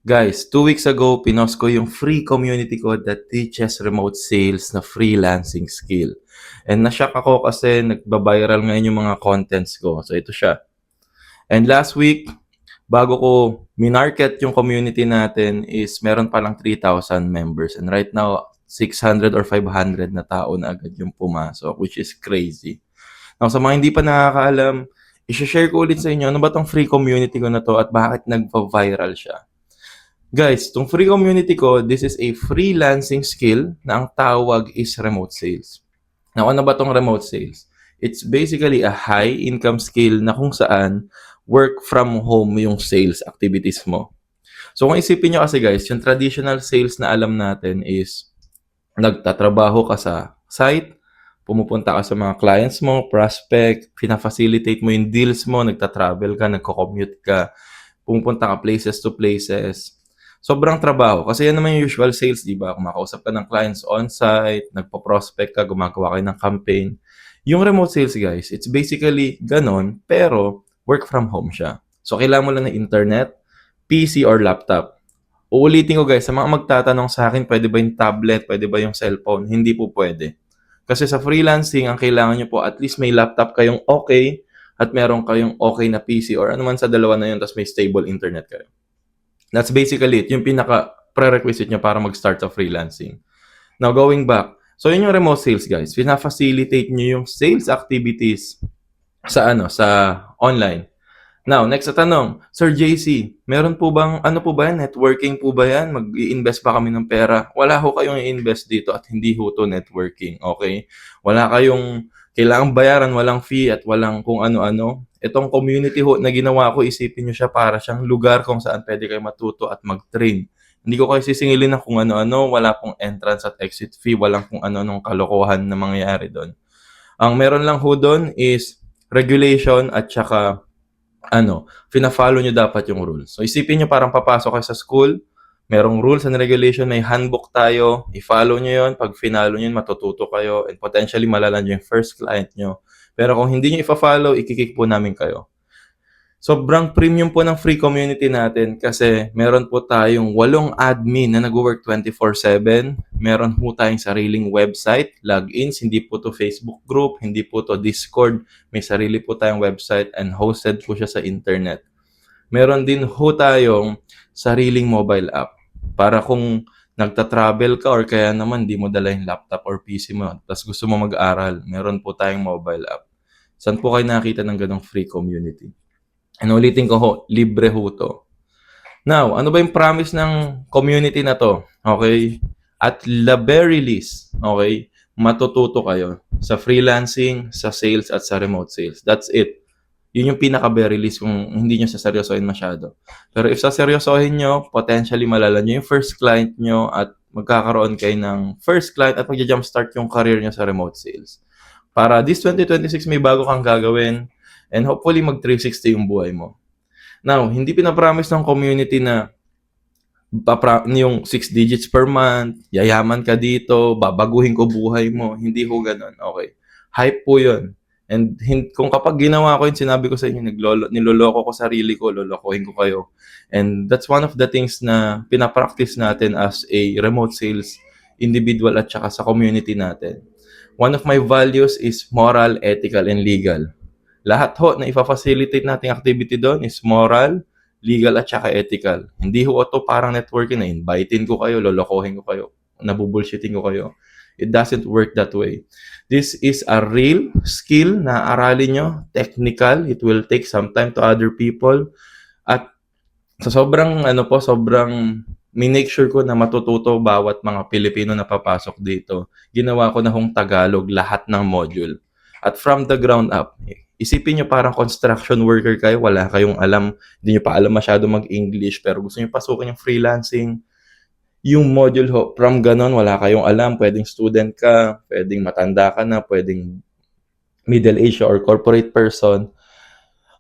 Guys, 2 weeks ago, pinost ko yung free community ko that teaches remote sales na freelancing skill. And na-shock ako kasi nagba-viral ngayon yung mga contents ko. So ito siya. And last week, bago ko minarket yung community natin is meron palang 3,000 members. And right now, 600 or 500 na tao na agad yung pumasok, which is crazy. Now, sa mga hindi pa nakakaalam, i-share ko ulit sa inyo ano ba tong free community ko na to at bakit nagpa-viral siya. Guys, tong free community ko, this is a freelancing skill na ang tawag is remote sales. Now, ano ba tong remote sales? It's basically a high income skill na kung saan work from home yung sales activities mo. So kung isipin nyo kasi guys, yung traditional sales na alam natin is nagtatrabaho ka sa site, pumupunta ka sa mga clients mo, prospect, fina-facilitate mo yung deals mo, nagta-travel ka, nagko-commute ka, pumupunta ka places to places. Sobrang trabaho. Kasi yan naman yung usual sales, di ba? Kumakausap ka ng clients on-site, nagpo-prospect ka, gumagawa kayo ng campaign. Yung remote sales, guys, it's basically ganon, pero work from home siya. So, kailangan mo lang ng internet, PC or laptop. Uulitin ko guys, sa mga magtatanong sa akin, pwede ba yung tablet, pwede ba yung cellphone? Hindi po pwede. Kasi sa freelancing, ang kailangan nyo po, at least may laptop kayong okay, at meron kayong okay na PC or ano man sa dalawa na yun, tapos may stable internet kayo. That's basically it. Yung pinaka-prerequisite nyo para mag-start sa freelancing. Now, going back. So, yun yung remote sales, guys. Pina-facilitate nyo yung sales activities sa online. Now, next na tanong. Sir JC, meron po bang, ano po ba yan? Networking po ba yan? Mag-i-invest ba kami ng pera? Wala ho kayong i-invest dito at hindi ho to networking. Okay? Wala kayong kailangang bayaran, walang fee at walang kung ano-ano. Itong community ho na ginawa ko, isipin nyo siya para siyang lugar kung saan pwede kayo matuto at mag-train. Hindi ko kayo sisingilin ng kung ano-ano, wala pong entrance at exit fee, walang kung ano-anong kalokohan na mangyayari doon. Ang meron lang ho doon is regulation at saka fina-follow nyo dapat yung rules. So isipin nyo parang papasok kayo sa school, merong rules and regulation, may handbook tayo, i-follow nyo yun, pag finalo nyo yun, matututo kayo, and potentially malalan nyo yung first client nyo. Pero kung hindi nyo i-follow, ikikik po namin kayo. Sobrang premium po ng free community natin kasi meron po tayong 8 admin na nag-work 24/7. Meron po tayong sariling website, logins, hindi po to Facebook group, hindi po to Discord. May sarili po tayong website and hosted po siya sa internet. Meron din ho tayong sariling mobile app para kung nagta-travel ka or kaya naman di mo dala yung laptop or PC mo tapos gusto mo mag-aral, meron po tayong mobile app. Saan po kayo nakita ng ganong free community? And ulitin ko ho, libre ho to. Now, ano ba yung promise ng community na to? Okay? At the very least, okay, matututo kayo sa freelancing, sa sales, at sa remote sales. That's it. Yun yung pinaka-very least kung hindi nyo saseryosohin masyado. Pero if saseryosohin nyo, potentially malala nyo yung first client nyo at magkakaroon kayo ng first client at magja-jumpstart yung career nyo sa remote sales. Para this 2026 may bago kang gagawin and hopefully mag 360 yung buhay mo. Now, hindi pinapromise ng community na yung 6 digits per month, yayaman ka dito, babaguhin ko buhay mo. Hindi ho ganun. Okay. Hype po yun. And kung kapag ginawa ko yun, sinabi ko sa inyo, niloloko ko sarili ko, lolokohin ko kayo. And that's one of the things na pinapractice natin as a remote sales individual at saka sa community natin. One of my values is moral, ethical, and legal. Lahat ho na ifa-facilitate nating activity doon is moral, legal, at saka ethical. Hindi ho ito parang networking na invitein ko kayo, lolokohin ko kayo, nabubulshiting ko kayo. It doesn't work that way. This is a real skill na aralin nyo, technical. It will take some time to other people. At sa sobrang minake sure ko na matututo bawat mga Pilipino na papasok dito. Ginawa ko na hong Tagalog lahat ng module. At from the ground up, isipin nyo parang construction worker kayo, wala kayong alam, hindi nyo pa alam masyado mag-English, pero gusto nyo pasukin yung freelancing, yung module ho, from ganon, wala kayong alam, pwedeng student ka, pwedeng matanda ka na, pwedeng middle age or corporate person,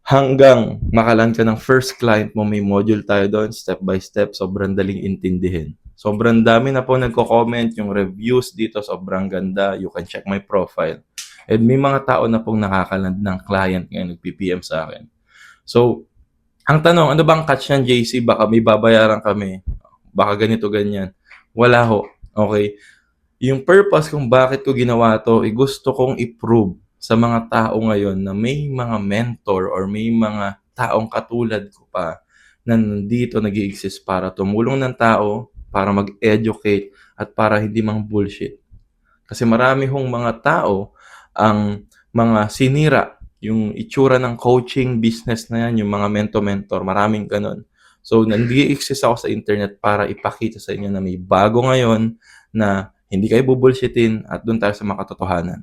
hanggang makalan ka ng first client mo, may module tayo doon, step by step, sobrang daling intindihin. Sobrang dami na po nagko-comment, yung reviews dito, sobrang ganda, you can check my profile. And may mga tao na pong nakakaland ng client ngayon, nag-PPM sa akin. So, Ang tanong, ano bang catch niyan, JC? Baka may babayaran kami. Baka ganito, ganyan. Wala ho. Okay? Yung purpose kung bakit ko ginawa 'to, gusto kong i-prove sa mga tao ngayon na may mga mentor or may mga taong katulad ko pa na nandito nag-e-exist para tumulong ng tao, para mag-educate at para hindi mang-bullshit. Kasi marami hong mga tao ang mga sinira yung itsura ng coaching business na yan, yung mga mentor-mentor, maraming gano'n. So, nag-e-exist ako sa internet para ipakita sa inyo na may bago ngayon na hindi kayo bubulshitin at doon tayo sa mga katotohanan.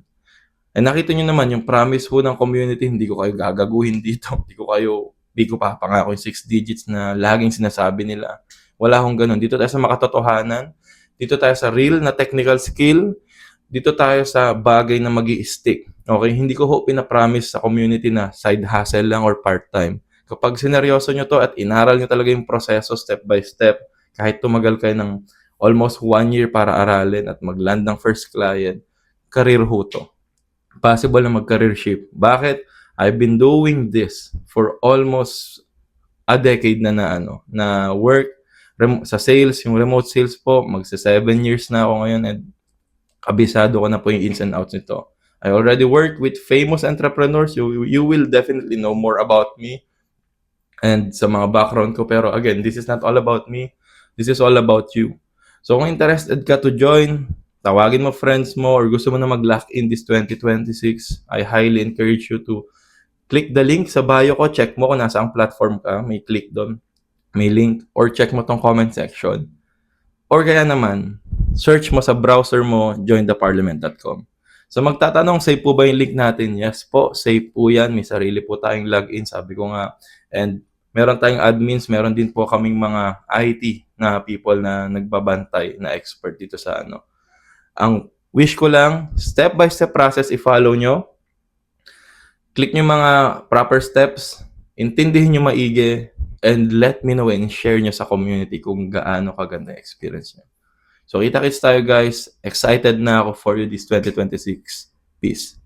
And nakita nyo naman yung promise po ng community, hindi ko kayo gagaguhin dito. Hindi ko papangako yung 6 digits na laging sinasabi nila. Wala akong ganun. Dito tayo sa makatotohanan. Dito tayo sa real na technical skill. Dito tayo sa bagay na magi-stick. Okay? Hindi ko ho pinapromise sa community na side hustle lang or part-time. Kapag sineryoso nyo to at inaral nyo talaga yung proseso step by step, kahit tumagal kayo ng almost 1 year para aralin at mag-land ng first client, career ho to. Possible na mag-career shift. Bakit? I've been doing this for almost a decade na work sa sales, yung remote sales po, magsa 7 years na ako ngayon and kabisado ko na po yung ins and outs nito. I already worked with famous entrepreneurs. You will definitely know more about me and sa mga background ko. Pero again, this is not all about me. This is all about you. So kung interested ka to join, tawagin mo friends mo or gusto mo na mag-lock in this 2026, I highly encourage you to click the link sa bio ko. Check mo kung nasa ang platform ka. May click doon. May link. Or check mo tong comment section. Or kaya naman, search mo sa browser mo, jointheparliament.com. So magtatanong, safe po ba yung link natin? Yes po, safe po yan. May sarili po tayong login, sabi ko nga. And meron tayong admins, meron din po kaming mga IT na people na nagbabantay, na expert dito sa ano. Ang wish ko lang, step by step process i-follow nyo. Click nyo mga proper steps, intindihin nyo maigi, and let me know and share nyo sa community kung gaano kaganda yung experience nyo. So kita-kits tayo guys. Excited na ako for you this 2026. Peace.